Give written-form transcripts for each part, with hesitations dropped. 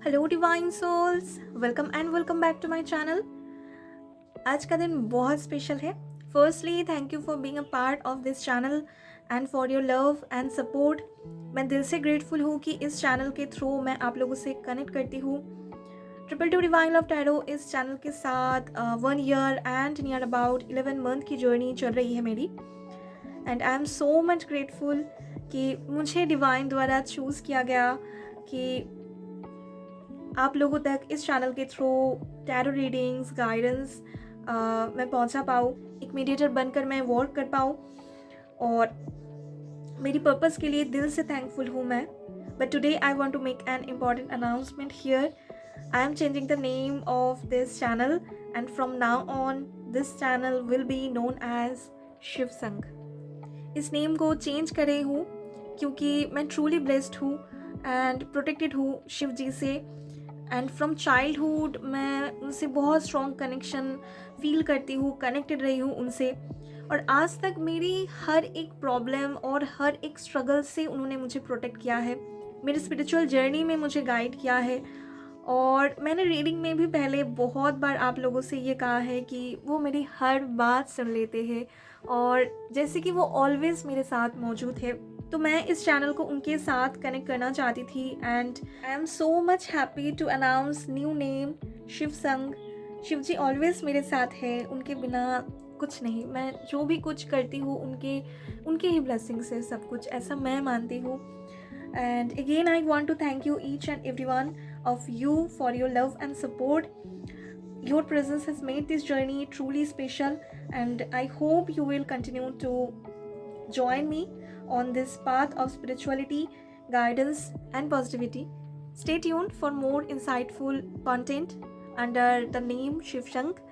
Hello divine souls, welcome and welcome back to my channel. आज का दिन बहुत स्पेशल है। Firstly thank you for being a part of this channel and for your love and support. मैं दिल से grateful हूँ कि इस चैनल के थ्रू मैं आप लोगों से कनेक्ट करती हूँ। Triple two divine love tarot इस चैनल के साथ 1 year and near about 11 month की जर्नी चल रही है मेरी। And I am so much grateful कि मुझे डिवाइन द्वारा चूज़ किया गया कि आप लोगों तक इस चैनल के थ्रू टैरो रीडिंग्स गाइडेंस मैं पहुंचा पाऊँ, एक मीडिएटर बनकर मैं वर्क कर पाऊँ और मेरी पर्पस के लिए दिल से थैंकफुल हूँ मैं। But today I want to make an important announcement here. I am changing the name of this channel and from now on this channel will be known as Shiv Sangh. इस नेम को change करे हूँ क्योंकि मैं truly blessed हूँ and protected हूँ शिव जी से। And from childhood मैं उनसे बहुत स्ट्रॉन्ग कनेक्शन फील करती हूँ, कनेक्टेड रही हूँ उनसे। और आज तक मेरी हर एक प्रॉब्लम और हर एक स्ट्रगल से उन्होंने मुझे प्रोटेक्ट किया है, मेरी स्पिरिचुअल जर्नी में मुझे गाइड किया है। और मैंने रीडिंग में भी पहले बहुत बार आप लोगों से ये कहा है कि वो मेरी हर बात सुन लेते हैं और जैसे कि वो ऑलवेज़ मेरे साथ मौजूद है। तो मैं इस चैनल को उनके साथ कनेक्ट करना चाहती थी and I am so much happy to announce new name Shiv Sangh. Shiv ji always मेरे साथ है, उनके बिना कुछ नहीं। मैं जो भी कुछ करती हूँ उनके ही ब्लेसिंग से सब कुछ, ऐसा मैं मानती हूँ। And again, I want to thank you each and every one of you for your love and support. Your presence has made this journey truly special, and I hope you will continue to join me on this path of spirituality, guidance, and positivity. Stay tuned for more insightful content under the name Shiv Shank.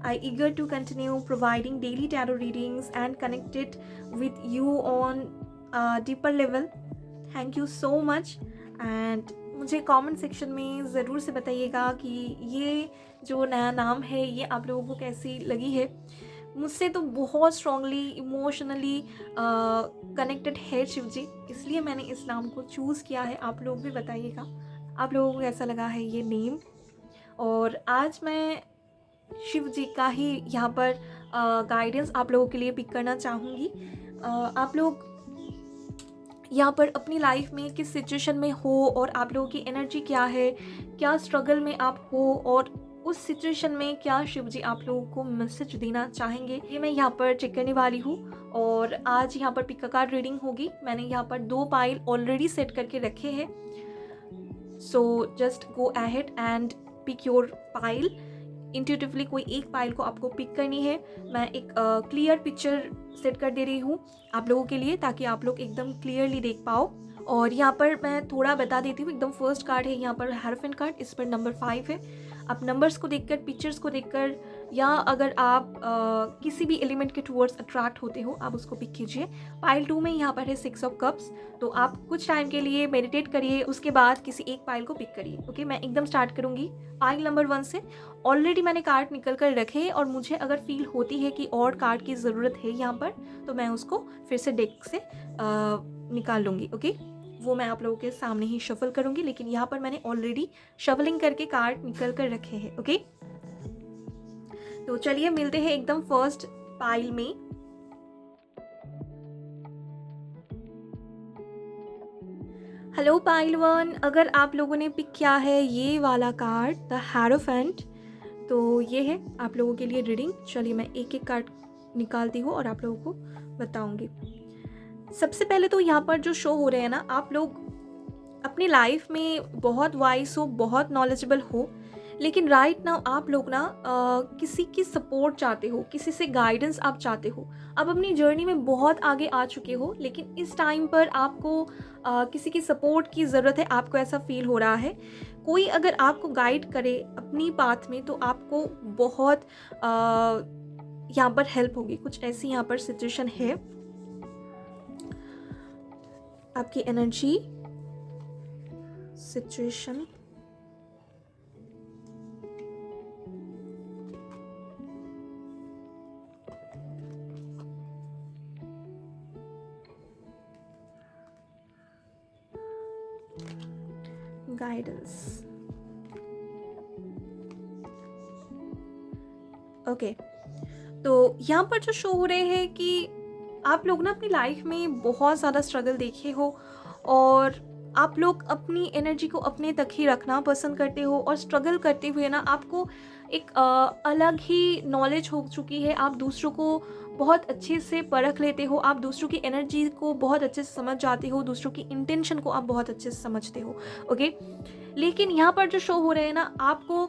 I eager to continue providing daily tarot readings and connect it with you on a deeper level. Thank you so much. And मुझे comment section में ज़रूर से बताइएगा कि ये जो नया नाम है ये आप लोगों को कैसी लगी है। मुझसे तो बहुत स्ट्रांगली इमोशनली कनेक्टेड है शिव जी, इसलिए मैंने इस नाम को चूज़ किया है। आप लोग भी बताइएगा आप लोगों को कैसा लगा है ये नेम। और आज मैं शिव जी का ही यहाँ पर गाइडेंस आप लोगों के लिए पिक करना चाहूँगी। आप लोग यहाँ पर अपनी लाइफ में किस सिचुएशन में हो और आप लोगों की एनर्जी क्या है, क्या स्ट्रगल में आप हो और उस सिचुएशन में क्या शिव जी आप लोगों को मैसेज देना चाहेंगे, ये मैं यहाँ पर चेक करने वाली हूँ। और आज यहाँ पर पिक कार्ड रीडिंग होगी। मैंने यहाँ पर 2 पाइल ऑलरेडी सेट करके रखे हैं। So just go ahead and pick your pile. Intuitively कोई एक पाइल को आपको पिक करनी है। मैं एक क्लियर पिक्चर सेट कर दे रही हूँ आप लोगों के लिए ताकि आप लोग एकदम क्लियरली देख पाओ। और यहाँ पर मैं थोड़ा बता देती हूँ। एकदम फर्स्ट कार्ड है यहाँ पर हेरोफेंट कार्ड, इस पर नंबर 5 है। आप नंबर्स को देखकर, पिक्चर्स को देखकर, या अगर आप किसी भी एलिमेंट के टूवर्ड्स अट्रैक्ट होते हो आप उसको पिक कीजिए। पाइल 2 में यहाँ पर है 6 ऑफ कप्स। तो आप कुछ टाइम के लिए मेडिटेट करिए, उसके बाद किसी एक पाइल को पिक करिए। ओके, मैं एकदम स्टार्ट करूँगी पाइल नंबर 1 से। ऑलरेडी मैंने कार्ड निकल कर रखे हैं और मुझे अगर फील होती है कि और कार्ड की ज़रूरत है यहाँ पर तो मैं उसको फिर से डेक से निकाल लूँगी। ओके, वो मैं आप लोगों के सामने ही शफल करूँगी, लेकिन यहाँ पर मैंने ऑलरेडी शफलिंग करके कार्ड निकल कर रखे हैं। ओके, तो चलिए मिलते हैं एकदम फर्स्ट पाइल में। हेलो पाइल 1, अगर आप लोगों ने पिक किया है ये वाला कार्ड द हेरोफेंट, तो ये है आप लोगों के लिए रीडिंग। चलिए मैं एक एक कार्ड निकालती हूँ और आप लोगों को बताऊंगी। सबसे पहले तो यहाँ पर जो शो हो रहे हैं ना, आप लोग अपनी लाइफ में बहुत वाइस हो, बहुत नॉलेजेबल हो, लेकिन राइट नाउ आप लोग ना किसी की सपोर्ट चाहते हो, किसी से गाइडेंस आप चाहते हो। आप अपनी जर्नी में बहुत आगे आ चुके हो, लेकिन इस टाइम पर आपको किसी की सपोर्ट की ज़रूरत है। आपको ऐसा फील हो रहा है कोई अगर आपको गाइड करे अपनी पाथ में तो आपको बहुत यहाँ पर हेल्प होगी। कुछ ऐसी यहाँ पर सिचुएशन है। आपकी एनर्जी सिचुएशन, गाइडेंस। ओके, तो यहाँ पर जो शो हो रहे हैं कि आप लोग ना अपनी लाइफ में बहुत ज़्यादा स्ट्रगल देखे हो, और आप लोग अपनी एनर्जी को अपने तक ही रखना पसंद करते हो, और स्ट्रगल करते हुए ना आपको एक अलग ही नॉलेज हो चुकी है। आप दूसरों को बहुत अच्छे से परख लेते हो, आप दूसरों की एनर्जी को बहुत अच्छे से समझ जाते हो, दूसरों की इंटेंशन को आप बहुत अच्छे से समझते हो। ओके, लेकिन यहाँ पर जो शो हो रहे हैं ना, आपको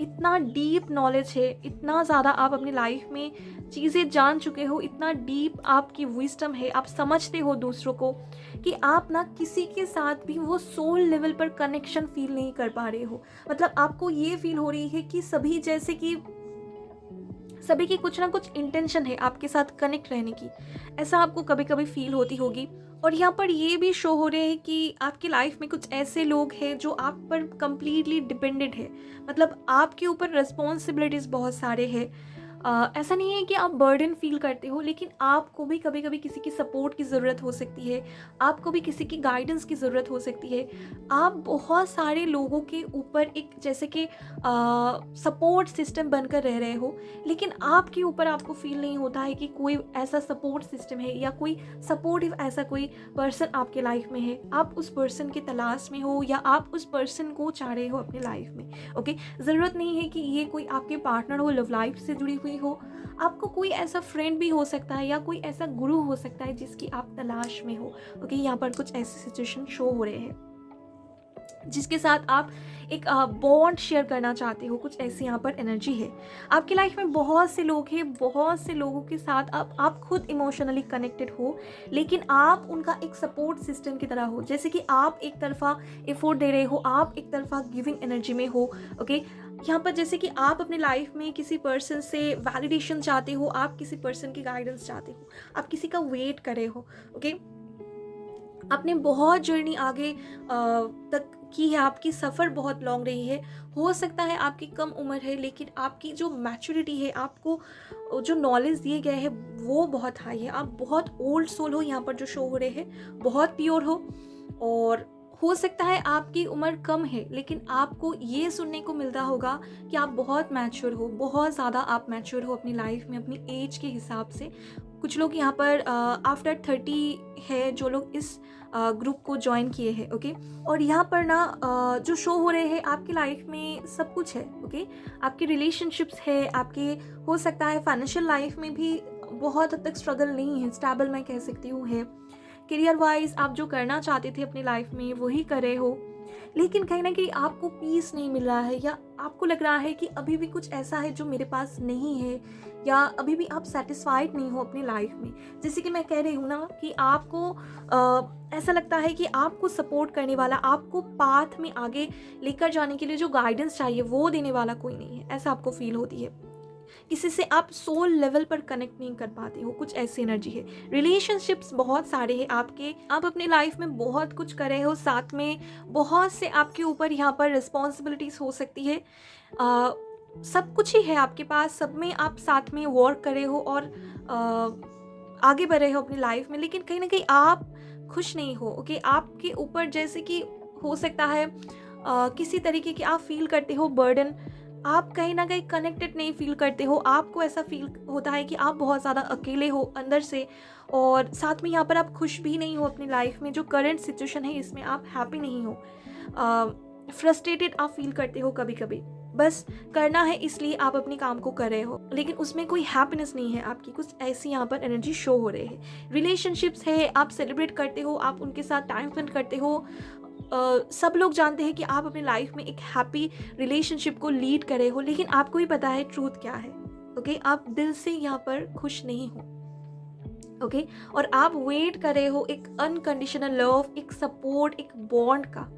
इतना डीप नॉलेज है, इतना ज़्यादा आप अपनी लाइफ में चीज़ें जान चुके हो, इतना डीप आपकी विजडम है, आप समझते हो दूसरों को, कि आप ना किसी के साथ भी वो सोल लेवल पर कनेक्शन फील नहीं कर पा रहे हो। मतलब आपको ये फील हो रही है कि सभी जैसे कि सभी की कुछ ना कुछ इंटेंशन है आपके साथ कनेक्ट रहने की, ऐसा आपको कभी कभी फील होती होगी। और यहाँ पर ये भी शो हो रहे हैं कि आपकी लाइफ में कुछ ऐसे लोग हैं जो आप पर कंप्लीटली डिपेंडेंट है, मतलब आपके ऊपर रिस्पॉन्सिबिलिटीज़ बहुत सारे हैं। ऐसा नहीं है कि आप बर्डन फील करते हो, लेकिन आपको भी कभी कभी किसी की सपोर्ट की ज़रूरत हो सकती है, आपको भी किसी की गाइडेंस की ज़रूरत हो सकती है। आप बहुत सारे लोगों के ऊपर एक जैसे कि सपोर्ट सिस्टम बनकर रह रहे हो, लेकिन आपके ऊपर आपको फील नहीं होता है कि कोई ऐसा सपोर्ट सिस्टम है या कोई सपोर्टिव ऐसा कोई पर्सन आपके लाइफ में है। आप उस पर्सन की तलाश में हो, या आप उस पर्सन को चाह रहे हो अपनी लाइफ में। ओके, ज़रूरत नहीं है कि ये कोई आपके पार्टनर हो, लव लाइफ से जुड़ी हुई हो, आपको कोई ऐसा फ्रेंड भी हो सकता है, या कोई ऐसा गुरु हो सकता है जिसकी आप तलाश में हो। ओके, यहाँ पर कुछ ऐसे सिचुएशन शो हो रहे हैं जिसके साथ आप एक बॉन्ड शेयर करना चाहते हो, कुछ ऐसी यहाँ पर एनर्जी है। आपकी लाइफ में बहुत से लोग हैं, बहुत से लोगों के साथ आप खुद इमोशनली कनेक्टेड हो, लेकिन आप उनका एक सपोर्ट सिस्टम की तरह हो। जैसे कि आप एक तरफा एफोर्ट दे रहे हो, आप एक तरफा गिविंग एनर्जी में हो। ओके, यहाँ पर जैसे कि आप अपनी लाइफ में किसी पर्सन से वैलिडेशन चाहते हो, आप किसी पर्सन की गाइडेंस चाहते हो, आप किसी का वेट कर रहे हो। ओके, आपने बहुत जर्नी आगे तक की है, आपकी सफ़र बहुत लॉन्ग रही है। हो सकता है आपकी कम उम्र है, लेकिन आपकी जो मैच्योरिटी है, आपको जो नॉलेज दिए गए हैं वो बहुत हाई है। आप बहुत ओल्ड सोल हो, यहाँ पर जो शो हो रहे हैं बहुत प्योर हो। और हो सकता है आपकी उम्र कम है, लेकिन आपको ये सुनने को मिलता होगा कि आप बहुत मैच्योर हो, बहुत ज़्यादा आप मैच्योर हो अपनी लाइफ में, अपनी एज के हिसाब से। कुछ लोग यहाँ पर आफ्टर 30 है जो लोग इस ग्रुप को ज्वाइन किए हैं। ओके, और यहाँ पर ना जो शो हो रहे हैं आपकी लाइफ में सब कुछ है। ओके, आपकी रिलेशनशिप्स है, आपके हो सकता है फाइनेंशियल लाइफ में भी बहुत हद तक स्ट्रगल नहीं है, स्टेबल मैं कह सकती हूँ है। करियर वाइज आप जो करना चाहते थे अपनी लाइफ में वही कर रहे हो, लेकिन कहीं ना कहीं आपको पीस नहीं मिल रहा है, या आपको लग रहा है कि अभी भी कुछ ऐसा है जो मेरे पास नहीं है, या अभी भी आप सेटिस्फाइड नहीं हो अपनी लाइफ में। जैसे कि मैं कह रही हूँ ना कि आपको ऐसा लगता है कि आपको सपोर्ट करने वाला, आपको पाथ में आगे लेकर जाने के लिए जो गाइडेंस चाहिए वो देने वाला कोई नहीं है, ऐसा आपको फील होती है। किसी से आप सोल लेवल पर कनेक्ट नहीं कर पाते हो, कुछ ऐसी एनर्जी है। रिलेशनशिप्स बहुत सारे हैं आपके, आप अपनी लाइफ में बहुत कुछ कर रहे हो, साथ में बहुत से आपके ऊपर यहाँ पर रिस्पॉन्सिबिलिटीज़ हो सकती है। सब कुछ ही है आपके पास, सब में आप साथ में वर्क कर रहे हो और आगे बढ़ रहे हो अपनी लाइफ में, लेकिन कहीं ना कहीं आप खुश नहीं हो। ओके, आपके ऊपर जैसे कि हो सकता है किसी तरीके की आप फील करते हो बर्डन, आप कहीं ना कहीं कनेक्टेड नहीं फील करते हो, आपको ऐसा फील होता है कि आप बहुत ज़्यादा अकेले हो अंदर से, और साथ में यहाँ पर आप खुश भी नहीं हो अपनी लाइफ में। जो करंट सिचुएशन है इसमें आप हैप्पी नहीं हो, फ्रस्ट्रेटेड आप फील करते हो कभी कभी। बस करना है इसलिए आप अपने काम को कर रहे हो, लेकिन उसमें कोई हैप्पीनेस नहीं है आपकी, कुछ ऐसी यहाँ पर एनर्जी शो हो रही है। रिलेशनशिप्स है, आप सेलिब्रेट करते हो, आप उनके साथ टाइम स्पेंड करते हो। सब लोग जानते हैं कि आप अपनी लाइफ में एक हैप्पी रिलेशनशिप को लीड कर रहे हो, लेकिन आपको ही पता है ट्रूथ क्या है। ओके, आप दिल से यहाँ पर खुश नहीं हो। ओके, और आप वेट कर रहे हो एक अनकंडीशनल लव, एक सपोर्ट, एक बॉन्ड का।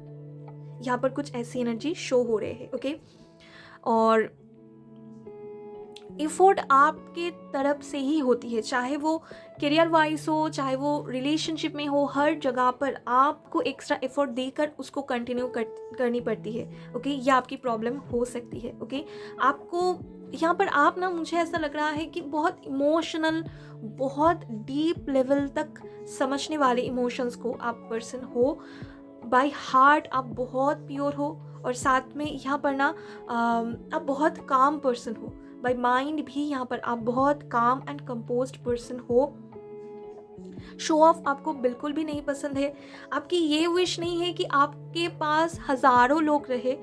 यहाँ पर कुछ ऐसी एनर्जी शो हो रहे हैं। ओके, और एफर्ट आपके तरफ से ही होती है, चाहे वो करियर वाइज हो, चाहे वो रिलेशनशिप में हो, हर जगह पर आपको एक्स्ट्रा एफर्ट देकर उसको कंटिन्यू करनी पड़ती है। ओके, ये आपकी प्रॉब्लम हो सकती है। ओके, आपको यहाँ पर आप ना, मुझे ऐसा लग रहा है कि बहुत इमोशनल, बहुत डीप लेवल तक समझने वाले इमोशंस को आप पर्सन हो, बाय हार्ट आप बहुत प्योर हो, और साथ में यहाँ पर ना आप बहुत काम पर्सन हो, बाय माइंड भी यहाँ पर आप बहुत काम एंड कंपोज्ड पर्सन हो। शो ऑफ आपको बिल्कुल भी नहीं पसंद है। आपकी ये विश नहीं है कि आपके पास हज़ारों लोग रहे,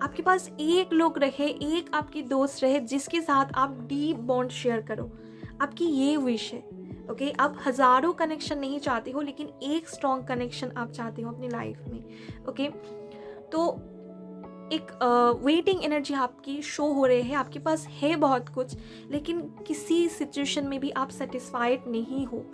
आपके पास एक लोग रहे, एक आपकी दोस्त रहे जिसके साथ आप डीप बॉन्ड शेयर करो। आपकी ये विश है। ओके, आप हज़ारों कनेक्शन नहीं चाहते हो, लेकिन एक स्ट्रॉन्ग कनेक्शन आप चाहते हो अपनी लाइफ में। ओके, तो एक वेटिंग एनर्जी आपकी शो हो रही है। आपके पास है बहुत कुछ, लेकिन किसी सिचुएशन में भी आप सेटिस्फाइड नहीं हो।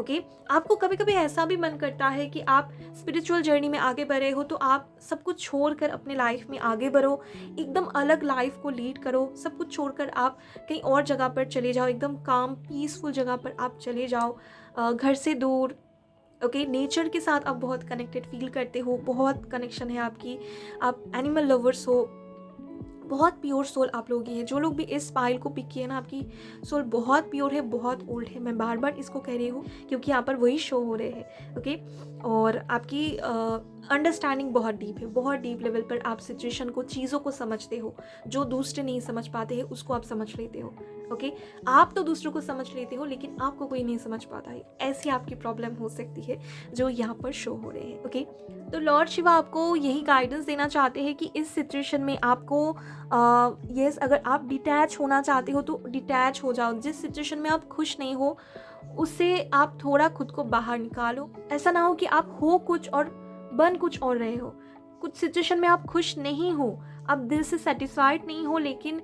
ओके, आपको कभी कभी ऐसा भी मन करता है कि आप स्पिरिचुअल जर्नी में आगे बढ़े हो तो आप सब कुछ छोड़कर अपने लाइफ में आगे बढ़ो, एकदम अलग लाइफ को लीड करो। सब कुछ छोड़कर आप कहीं और जगह पर चले जाओ, एकदम काम पीसफुल जगह पर आप चले जाओ, घर से दूर। ओके, नेचर के साथ आप बहुत कनेक्टेड फील करते हो, बहुत कनेक्शन है आपकी, आप एनिमल लवर्स हो, बहुत प्योर सोल आप लोग की है। जो लोग भी इस फाइल को पिक किए ना, आपकी सोल बहुत प्योर है, बहुत ओल्ड है। मैं बार बार इसको कह रही हूँ क्योंकि यहाँ पर वही शो हो रहे हैं। ओके, और आपकी अंडरस्टैंडिंग बहुत डीप है, बहुत डीप लेवल पर आप सिचुएशन को, चीज़ों को समझते हो। जो दूसरे नहीं समझ पाते हैं उसको आप समझ लेते हो। ओके, आप तो दूसरों को समझ लेते हो, लेकिन आपको कोई नहीं समझ पाता है। ऐसी आपकी प्रॉब्लम हो सकती है जो यहाँ पर शो हो रहे हैं। ओके, तो लॉर्ड शिवा आपको यही गाइडेंस देना चाहते हैं कि इस सिचुएशन में आपको यस, अगर आप डिटैच होना चाहते हो तो डिटैच हो जाओ। जिस सिचुएशन में आप खुश नहीं हो उससे आप थोड़ा खुद को बाहर निकालो। ऐसा ना हो कि आप हो कुछ और बन कुछ और रहे हो। कुछ सिचुएशन में आप खुश नहीं हो, आप दिल से सेटिस्फाइड नहीं हो, लेकिन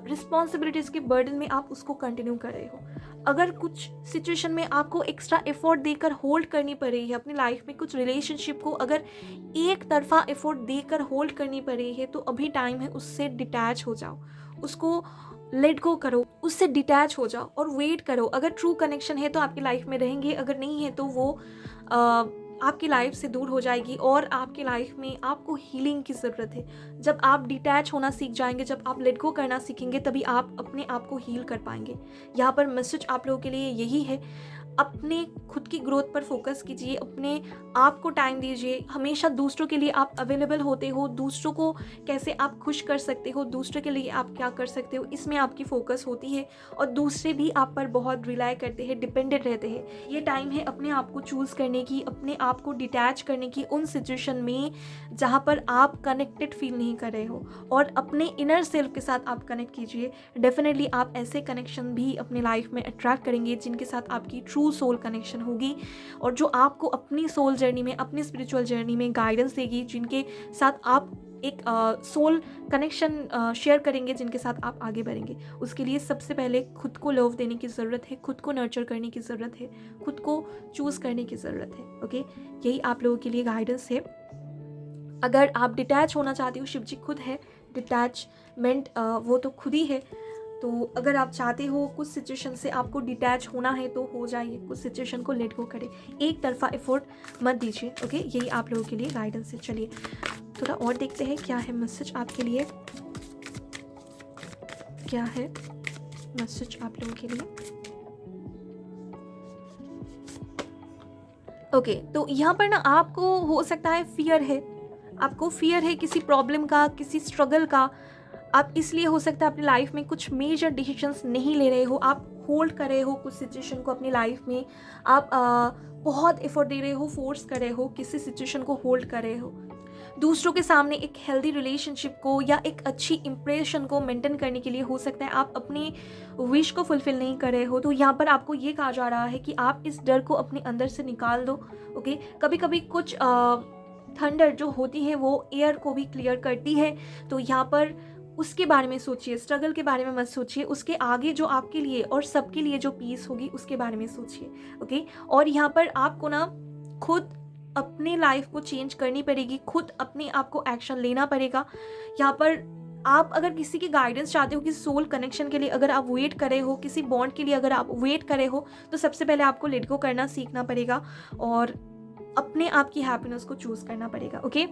रिस्पॉन्सिबिलिटीज़ के बर्डन में आप उसको कंटिन्यू कर रहे हो। अगर कुछ सिचुएशन में आपको एक्स्ट्रा एफर्ट देकर होल्ड करनी पड़ रही है अपनी लाइफ में, कुछ रिलेशनशिप को अगर एक तरफा एफर्ट देकर होल्ड करनी पड़ रही है, तो अभी टाइम है उससे डिटैच हो जाओ, उसको लेट गो करो, उससे डिटैच हो जाओ और वेट करो। अगर ट्रू कनेक्शन है तो आपकी लाइफ में रहेंगे, अगर नहीं है तो वो आपकी लाइफ से दूर हो जाएगी। और आपकी लाइफ में आपको हीलिंग की ज़रूरत है। जब आप डिटैच होना सीख जाएंगे, जब आप लेट गो करना सीखेंगे, तभी आप अपने आप को हील कर पाएंगे। यहाँ पर मैसेज आप लोगों के लिए यही है, अपने खुद की ग्रोथ पर फोकस कीजिए, अपने आप को टाइम दीजिए। हमेशा दूसरों के लिए आप अवेलेबल होते हो, दूसरों को कैसे आप खुश कर सकते हो, दूसरे के लिए आप क्या कर सकते हो, इसमें आपकी फोकस होती है। और दूसरे भी आप पर बहुत रिलाई करते हैं, डिपेंडेंट रहते हैं। ये टाइम है अपने आप को चूज़ करने की, अपने आप को डिटैच करने की उन सिचुएशन में जहाँ पर आप कनेक्टेड फील नहीं कर रहे हो, और अपने इनर सेल्फ के साथ आप कनेक्ट कीजिए। डेफिनेटली आप ऐसे कनेक्शन भी अपने लाइफ में अट्रैक्ट करेंगे जिनके साथ आपकी ट्रू सोल कनेक्शन होगी, और जो आपको अपनी सोल जर्नी में, अपनी स्पिरिचुअल जर्नी में गाइडेंस देगी, जिनके साथ आप एक सोल कनेक्शन शेयर करेंगे, जिनके साथ आप आगे बढ़ेंगे। उसके लिए सबसे पहले खुद को लव देने की ज़रूरत है, खुद को नर्चर करने की ज़रूरत है, खुद को चूज़ करने की ज़रूरत है। ओके, यही आप लोगों के लिए गाइडेंस है। अगर आप डिटैच होना चाहते हो, शिव जी खुद है डिटैचमेंट, वो तो खुद ही है। तो अगर आप चाहते हो कुछ सिचुएशन से आपको डिटैच होना है तो हो जाइए, कुछ सिचुएशन को लेट गो करें, एक तरफा एफर्ट मत दीजिए। ओके, यही आप लोगों के लिए गाइडेंस है। चलिए थोड़ा और देखते हैं क्या है मैसेज आपके लिए, क्या है मैसेज आप लोगों के लिए। ओके, तो यहाँ पर ना आपको हो सकता है फियर है, आपको फियर है किसी प्रॉब्लम का, किसी स्ट्रगल का। आप इसलिए हो सकता है अपनी लाइफ में कुछ मेजर डिसीजंस नहीं ले रहे हो, आप होल्ड कर रहे हो कुछ सिचुएशन को अपनी लाइफ में, आप बहुत एफर्ट दे रहे हो, फोर्स कर रहे हो, किसी सिचुएशन को होल्ड कर रहे हो। दूसरों के सामने एक हेल्दी रिलेशनशिप को या एक अच्छी इंप्रेशन को मेंटेन करने के लिए हो सकता है आप अपनी विश को फुलफिल नहीं कर रहे हो। तो यहाँ पर आपको ये कहा जा रहा है कि आप इस डर को अपने अंदर से निकाल दो। ओके, कभी कभी कुछ थंडर जो होती है वो एयर को भी क्लियर करती है, तो यहाँ पर उसके बारे में सोचिए, स्ट्रगल के बारे में मत सोचिए, उसके आगे जो आपके लिए और सबके लिए जो पीस होगी उसके बारे में सोचिए। ओके, और यहाँ पर आपको ना खुद अपने लाइफ को चेंज करनी पड़ेगी, खुद अपने आप को एक्शन लेना पड़ेगा। यहाँ पर आप अगर किसी की गाइडेंस चाहते हो, किसी सोल कनेक्शन के लिए अगर आप वेट कर रहे हो, किसी बॉन्ड के लिए अगर आप वेट कर रहे हो, तो सबसे पहले आपको लेट गो करना सीखना पड़ेगा और अपने आप की हैप्पीनेस को चूज करना पड़ेगा। ओके,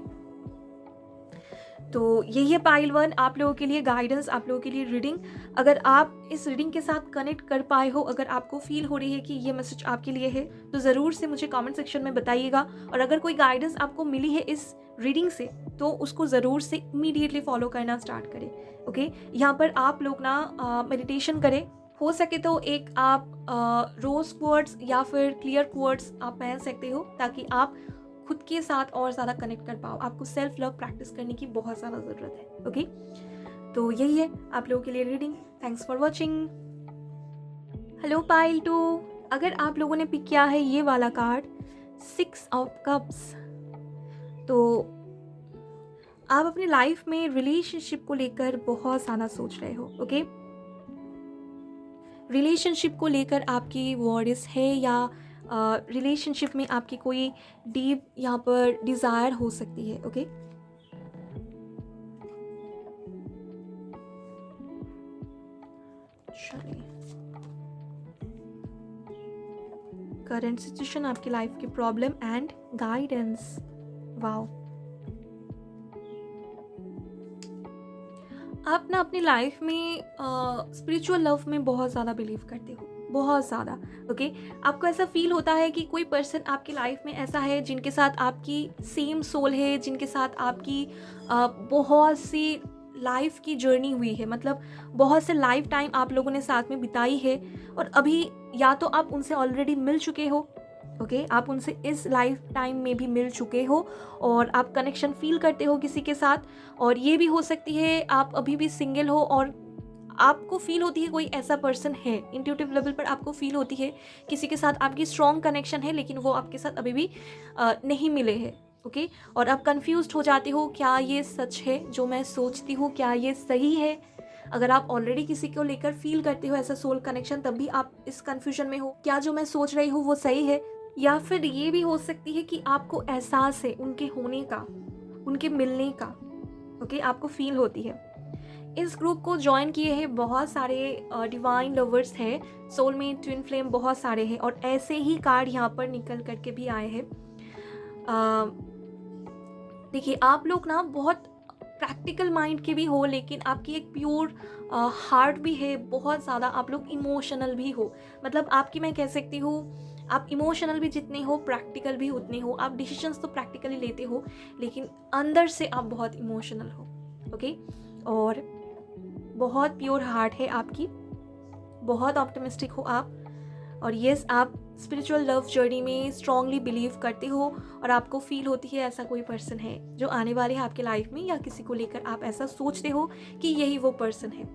तो यही है पाइल 1 आप लोगों के लिए गाइडेंस, आप लोगों के लिए रीडिंग। अगर आप इस रीडिंग के साथ कनेक्ट कर पाए हो, अगर आपको फील हो रही है कि ये मैसेज आपके लिए है, तो ज़रूर से मुझे कमेंट सेक्शन में बताइएगा। और अगर कोई गाइडेंस आपको मिली है इस रीडिंग से, तो उसको ज़रूर से इमीडिएटली फॉलो करना स्टार्ट करें। ओके, यहाँ पर आप लोग ना मेडिटेशन करें। हो सके तो एक आप रोज़ क्वार्ट्स या फिर क्लियर क्वार्ट्स आप पहन सकते हो, ताकि आप खुद के साथ और ज़्यादा कनेक्ट कर पाओ। आपको सेल्फ लव प्रैक्टिस करने की बहुत ज़्यादा ज़रूरत है। ओके, तो यही है आप लोगों के लिए reading. Thanks for watching. Hello pile 2, अगर आप लोगों ने पिक किया है ये वाला कार्ड 6 ऑफ कप्स, तो आप अपनी लाइफ में रिलेशनशिप को लेकर बहुत ज़्यादा सोच रहे हो। ओके, रिलेशनशिप को लेकर आपकी वॉरिस है, या रिलेशनशिप में आपकी कोई डीप यहाँ पर डिज़ायर हो सकती है। ओके, चलिए, करंट सिचुएशन, आपकी लाइफ की प्रॉब्लम एंड गाइडेंस। वाओ, आप ना अपनी लाइफ में स्पिरिचुअल लव में बहुत ज़्यादा बिलीव करते हो, बहुत ज़्यादा। ओके, आपको ऐसा फील होता है कि कोई पर्सन आपकी लाइफ में ऐसा है जिनके साथ आपकी सेम सोल है, जिनके साथ आपकी बहुत सी लाइफ की जर्नी हुई है, मतलब बहुत से लाइफ टाइम आप लोगों ने साथ में बिताई है। और अभी या तो आप उनसे ऑलरेडी मिल चुके हो, ओके, आप उनसे इस लाइफ टाइम में भी मिल चुके हो और आप कनेक्शन फील करते हो किसी के साथ। और ये भी हो सकती है आप अभी भी सिंगल हो और आपको फील होती है कोई ऐसा पर्सन है, इंट्यूटिव लेवल पर आपको फील होती है किसी के साथ आपकी स्ट्रॉन्ग कनेक्शन है, लेकिन वो आपके साथ अभी भी नहीं मिले हैं। ओके, और आप कंफ्यूज्ड हो जाते हो, क्या ये सच है जो मैं सोचती हूँ, क्या ये सही है। अगर आप ऑलरेडी किसी को लेकर फील करते हो ऐसा सोल कनेक्शन, तब भी आप इस कंफ्यूजन में हो, क्या जो मैं सोच रही हूँ वो सही है। या फिर ये भी हो सकती है कि आपको एहसास है उनके होने का, उनके मिलने का। ओके, आपको फील होती है। इस ग्रुप को ज्वाइन किए हैं बहुत सारे डिवाइन लवर्स हैं, सोलमेट, ट्विन फ्लेम, बहुत सारे हैं। और ऐसे ही कार्ड यहाँ पर निकल करके भी आए हैं। देखिए, आप लोग ना बहुत प्रैक्टिकल माइंड के भी हो, लेकिन आपकी एक प्योर हार्ट भी है, बहुत ज़्यादा आप लोग इमोशनल भी हो। मतलब आपकी, मैं कह सकती हूँ, आप इमोशनल भी जितने हो, प्रैक्टिकल भी उतने हो। आप डिसीजंस तो प्रैक्टिकली लेते हो, लेकिन अंदर से आप बहुत इमोशनल हो। ओके, और बहुत प्योर हार्ट है आपकी, बहुत ऑप्टिमिस्टिक हो आप। और यस, आप स्पिरिचुअल लव जर्नी में स्ट्रांगली बिलीव करते हो और आपको फील होती है ऐसा कोई पर्सन है जो आने वाले है आपके लाइफ में, या किसी को लेकर आप ऐसा सोचते हो कि यही वो पर्सन है।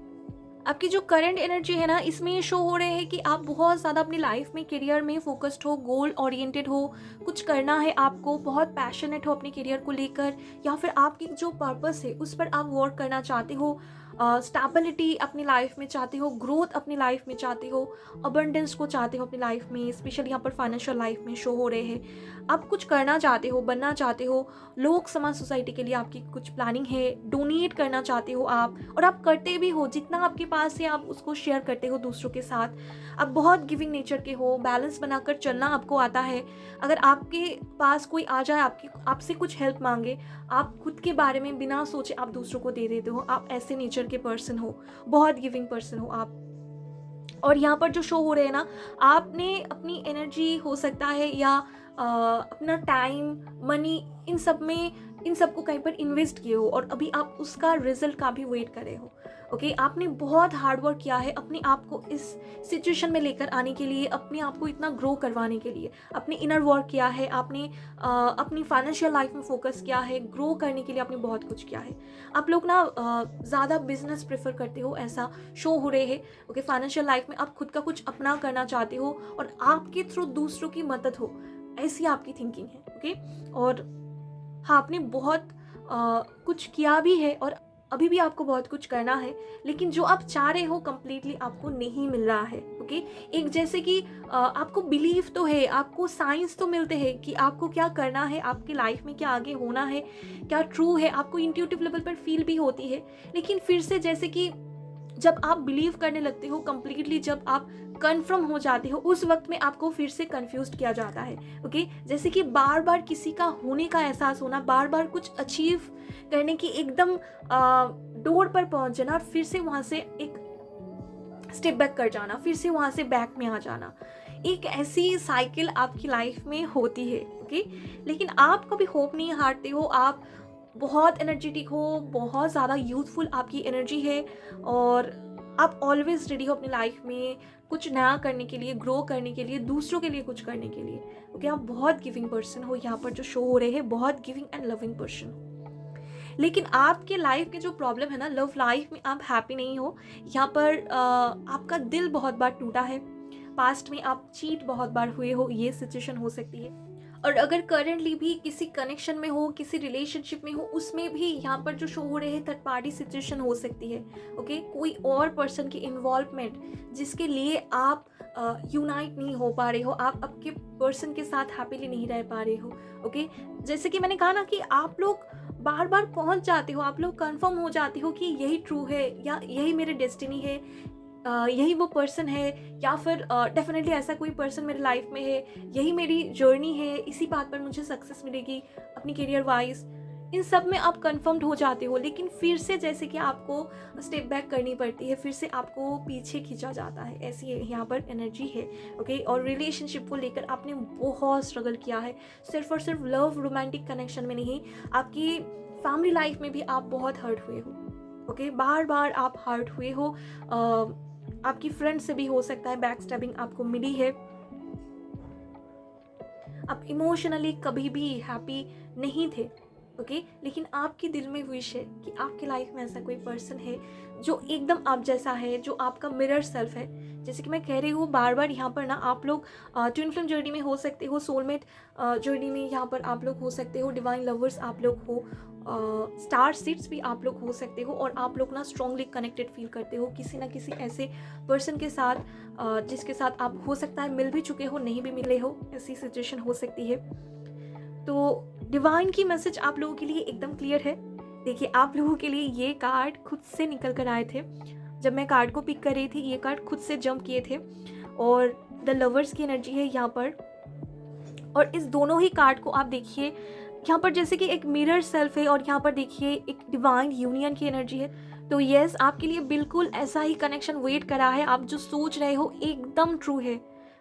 आपकी जो करंट एनर्जी है ना, इसमें शो हो रहे हैं कि आप बहुत ज़्यादा अपनी लाइफ में, करियर में फोकस्ड हो, गोल ओरिएंटेड हो, कुछ करना है आपको, बहुत पैशनेट हो अपने करियर को लेकर, या फिर आपकी जो पर्पस है उस पर आप वर्क करना चाहते हो, स्टेबिलिटी अपनी लाइफ में चाहते हो, ग्रोथ अपनी लाइफ में चाहते हो, अबंडेंस को चाहते हो अपनी लाइफ में। स्पेशली यहाँ पर फाइनेंशियल लाइफ में शो हो रहे हैं। आप कुछ करना चाहते हो, बनना चाहते हो, लोक समाज सोसाइटी के लिए आपकी कुछ प्लानिंग है, डोनेट करना चाहते हो आप, और आप करते भी हो। जितना आपके पास है आप उसको शेयर करते हो दूसरों के साथ। आप बहुत गिविंग नेचर के हो, बैलेंस बनाकर चलना आपको आता है। अगर आपके पास कोई आ जाए, आपसे कुछ हेल्प मांगे, आप खुद के बारे में बिना सोचे आप दूसरों को दे देते हो। आप ऐसे नेचर के पर्सन हो, बहुत गिविंग पर्सन हो आप। और यहाँ पर जो शो हो रहे हैं ना, आपने अपनी एनर्जी हो सकता है, या अपना टाइम, मनी, इन सब को कहीं पर इन्वेस्ट किए हो, और अभी आप उसका रिजल्ट का भी वेट कर रहे हो। ओके, आपने बहुत हार्ड वर्क किया है अपने आप को इस सिचुएशन में लेकर आने के लिए, अपने आप को इतना ग्रो करवाने के लिए। अपने इनर वर्क किया है आपने, अपनी फाइनेंशियल लाइफ में फोकस किया है, ग्रो करने के लिए आपने बहुत कुछ किया है। आप लोग ना ज़्यादा बिजनेस प्रेफर करते हो, ऐसा शो हो रहे हैं। ओके, फाइनेंशियल लाइफ में आप खुद का कुछ अपना करना चाहते हो और आपके थ्रू दूसरों की मदद हो, ऐसी आपकी थिंकिंग है। ओके, और हाँ, आपने बहुत कुछ किया भी है और अभी भी आपको बहुत कुछ करना है, लेकिन जो आप चाह रहे हो कंप्लीटली आपको नहीं मिल रहा है। ओके, एक जैसे कि आपको बिलीव तो है, आपको साइंस तो मिलते हैं कि आपको क्या करना है, आपकी लाइफ में क्या आगे होना है, क्या ट्रू है, आपको इंट्यूटिव लेवल पर फील भी होती है। लेकिन फिर से जैसे कि जब आप बिलीव करने लगते हो कंप्लीटली, जब आप कन्फर्म हो जाते हो, उस वक्त में आपको फिर से कन्फ्यूज किया जाता है। ओके, जैसे कि बार बार किसी का होने का एहसास होना, बार बार कुछ अचीव करने की एकदम डोर पर पहुंच जाना और फिर से वहां से एक स्टेप बैक कर जाना, फिर से वहां से बैक में आ जाना, एक ऐसी साइकिल आपकी लाइफ में होती है। ओके, लेकिन आप कभी होप नहीं हारते हो, आप बहुत एनर्जेटिक हो, बहुत ज़्यादा यूथफुल आपकी एनर्जी है और आप ऑलवेज रेडी हो अपनी लाइफ में कुछ नया करने के लिए, ग्रो करने के लिए, दूसरों के लिए कुछ करने के लिए। ओके, आप बहुत गिविंग पर्सन हो, यहाँ पर जो शो हो रहे हैं बहुत गिविंग एंड लविंग पर्सन। लेकिन आपके लाइफ के जो प्रॉब्लम है ना, लव लाइफ में आप हैप्पी नहीं हो, यहाँ पर आपका दिल बहुत बार टूटा है, पास्ट में आप चीट बहुत बार हुए हो, ये सिचुएशन हो सकती है। और अगर करंटली भी किसी कनेक्शन में हो, किसी रिलेशनशिप में हो, उसमें भी यहाँ पर जो शो हो रहे हैं थर्ड पार्टी सिचुएशन हो सकती है। ओके, कोई और पर्सन की इन्वॉल्वमेंट जिसके लिए आप यूनाइट नहीं हो पा रहे हो, आप आपके पर्सन के साथ हैप्पीली नहीं रह पा रहे हो। ओके, जैसे कि मैंने कहा ना कि आप लोग बार बार पहुंच जाते हो, आप लोग कंफर्म हो जाते हो कि यही ट्रू है या यही मेरे डेस्टिनी है, यही वो पर्सन है, या फिर डेफिनेटली ऐसा कोई पर्सन मेरे लाइफ में है, यही मेरी जर्नी है, इसी बात पर मुझे सक्सेस मिलेगी अपनी करियर वाइज, इन सब में आप कंफर्म्ड हो जाते हो। लेकिन फिर से जैसे कि आपको स्टेप बैक करनी पड़ती है, फिर से आपको पीछे खींचा जाता है, ऐसी यहाँ पर एनर्जी है। ओके, और रिलेशनशिप को लेकर आपने बहुत स्ट्रगल किया है, सिर्फ और सिर्फ लव रोमांटिक कनेक्शन में नहीं, आपकी फैमिली लाइफ में भी आप बहुत हर्ट हुए हो। ओके, बार बार आप हर्ट हुए हो, आपकी फ्रेंड से भी हो सकता है बैक स्टैबिंग आपको मिली है, आप इमोशनली कभी भी हैप्पी नहीं थे। ओके, लेकिन आपके दिल में विश है कि आपकी लाइफ में ऐसा कोई पर्सन है जो एकदम आप जैसा है, जो आपका मिरर सेल्फ है। जैसे कि मैं कह रही हूँ बार बार, यहाँ पर ना आप लोग ट्विन फ्लेम जर्नी में हो सकते हो, सोलमेट जर्नी में यहाँ पर आप लोग हो सकते हो, डिवाइन लवर्स आप लोग हो, स्टार सीड्स भी आप लोग हो सकते हो, और आप लोग ना स्ट्रांगली कनेक्टेड फील करते हो किसी ना किसी ऐसे पर्सन के साथ जिसके साथ आप हो सकता है मिल भी चुके हो, नहीं भी मिले हो, ऐसी सिचुएशन हो सकती है। तो डिवाइन की मैसेज आप लोगों के लिए एकदम क्लियर है। देखिए, आप लोगों के लिए ये कार्ड खुद से निकल कर आए थे। जब मैं कार्ड को पिक कर रही थी, ये कार्ड खुद से जंप किए थे, और द लवर्स की एनर्जी है यहाँ पर। और इस दोनों ही कार्ड को आप देखिए, यहाँ पर जैसे कि एक मिरर सेल्फ है, और यहाँ पर देखिए एक डिवाइन यूनियन की एनर्जी है। तो यस, आपके लिए बिल्कुल ऐसा ही कनेक्शन वेट करा है, आप जो सोच रहे हो एकदम ट्रू है।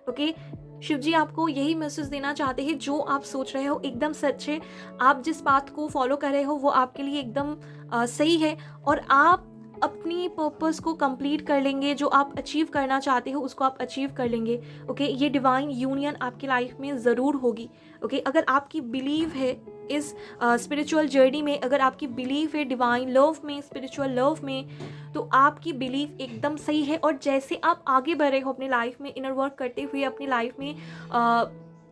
ओके, शिव जी आपको यही मैसेज देना चाहते हैं, जो आप सोच रहे हो एकदम सच है, आप जिस पाथ को फॉलो कर रहे हो वो आपके लिए एकदम सही है, और आप अपनी पर्पस को कंप्लीट कर लेंगे, जो आप अचीव करना चाहते हो उसको आप अचीव कर लेंगे। ओके, ये डिवाइन यूनियन आपकी लाइफ में ज़रूर होगी। ओके, अगर आपकी बिलीव है इस स्पिरिचुअल जर्नी में, अगर आपकी बिलीव है डिवाइन लव में, स्पिरिचुअल लव में, तो आपकी बिलीव एकदम सही है। और जैसे आप आगे बढ़ रहे हो अपनी लाइफ में, इनर वर्क करते हुए अपनी लाइफ में,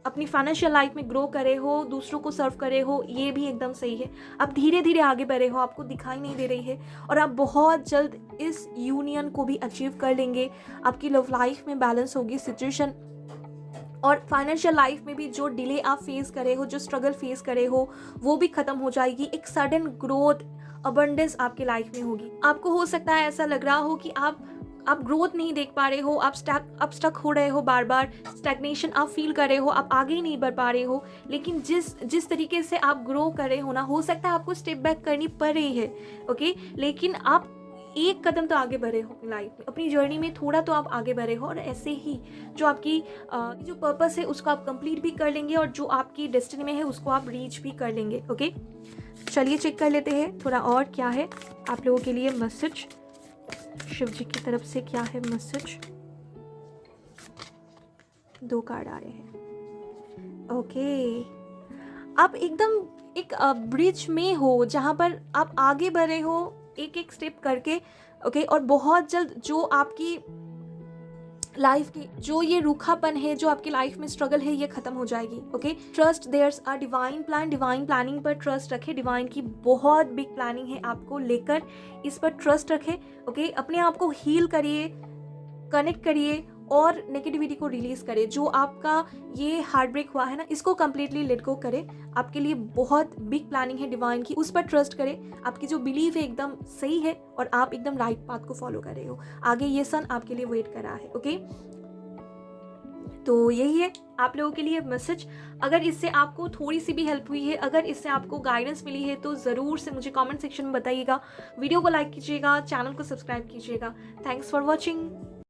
अपनी फाइनेंशियल लाइफ में ग्रो करे हो, दूसरों को सर्व करे हो, ये भी एकदम सही है। आप धीरे धीरे आगे बढ़े हो, आपको दिखाई नहीं दे रही है, और आप बहुत जल्द इस यूनियन को भी अचीव कर लेंगे। आपकी लव लाइफ में बैलेंस होगी सिचुएशन, और फाइनेंशियल लाइफ में भी जो डिले आप फेस करे हो, जो स्ट्रगल फेस करे हो, वो भी खत्म हो जाएगी। एक सडन ग्रोथ, अबंडेंस आपकी लाइफ में होगी। आपको हो सकता है ऐसा लग रहा हो कि आप ग्रोथ नहीं देख पा रहे हो, आप स्टक हो रहे हो, बार बार स्टैग्नेशन आप फील कर रहे हो, आप आगे ही नहीं बढ़ पा रहे हो। लेकिन जिस तरीके से आप ग्रो कर रहे हो ना, हो सकता है आपको स्टेप बैक करनी पड़ रही है। ओके, लेकिन आप एक कदम तो आगे बढ़े हो अपनी लाइफ में, अपनी जर्नी में थोड़ा तो आप आगे बढ़े हो, और ऐसे ही जो आपकी जो पर्पस है उसको आप कंप्लीट भी कर लेंगे, और जो आपकी डेस्टिनी में है उसको आप रीच भी कर लेंगे। ओके, चलिए चेक कर लेते हैं थोड़ा और क्या है आप लोगों के लिए मैसेज, शिव जी की तरफ से क्या है मैसेज। 2 कार्ड आ रहे हैं। ओके, आप एकदम एक ब्रिज में हो, जहाँ पर आप आगे बढ़ रहे हो एक एक स्टेप करके। ओके, और बहुत जल्द जो आपकी लाइफ की जो ये रूखापन है, जो आपकी लाइफ में स्ट्रगल है, ये खत्म हो जाएगी। Okay, trust there's a divine plan, divine planning पर ट्रस्ट रखे। डिवाइन की बहुत बिग प्लानिंग है आपको लेकर, इस पर ट्रस्ट रखे। ओके, अपने आप को हील करिए, कनेक्ट करिए, और नेगेटिविटी को रिलीज करे। जो आपका ये हार्ट ब्रेक हुआ है ना, इसको कंप्लीटली लेट गो करे। आपके लिए बहुत बिग प्लानिंग है डिवाइन की, उस पर ट्रस्ट करे। आपकी जो बिलीव है एकदम सही है, और आप एकदम राइट पाथ को फॉलो कर रहे हो। आगे ये सन आपके लिए वेट कर रहा है। ओके, तो यही है आप लोगों के लिए मैसेज। अगर इससे आपको थोड़ी सी भी हेल्प हुई है, अगर इससे आपको गाइडेंस मिली है, तो ज़रूर से मुझे कमेंट सेक्शन में बताइएगा। वीडियो को लाइक कीजिएगा, चैनल को सब्सक्राइब कीजिएगा। Thanks for watching.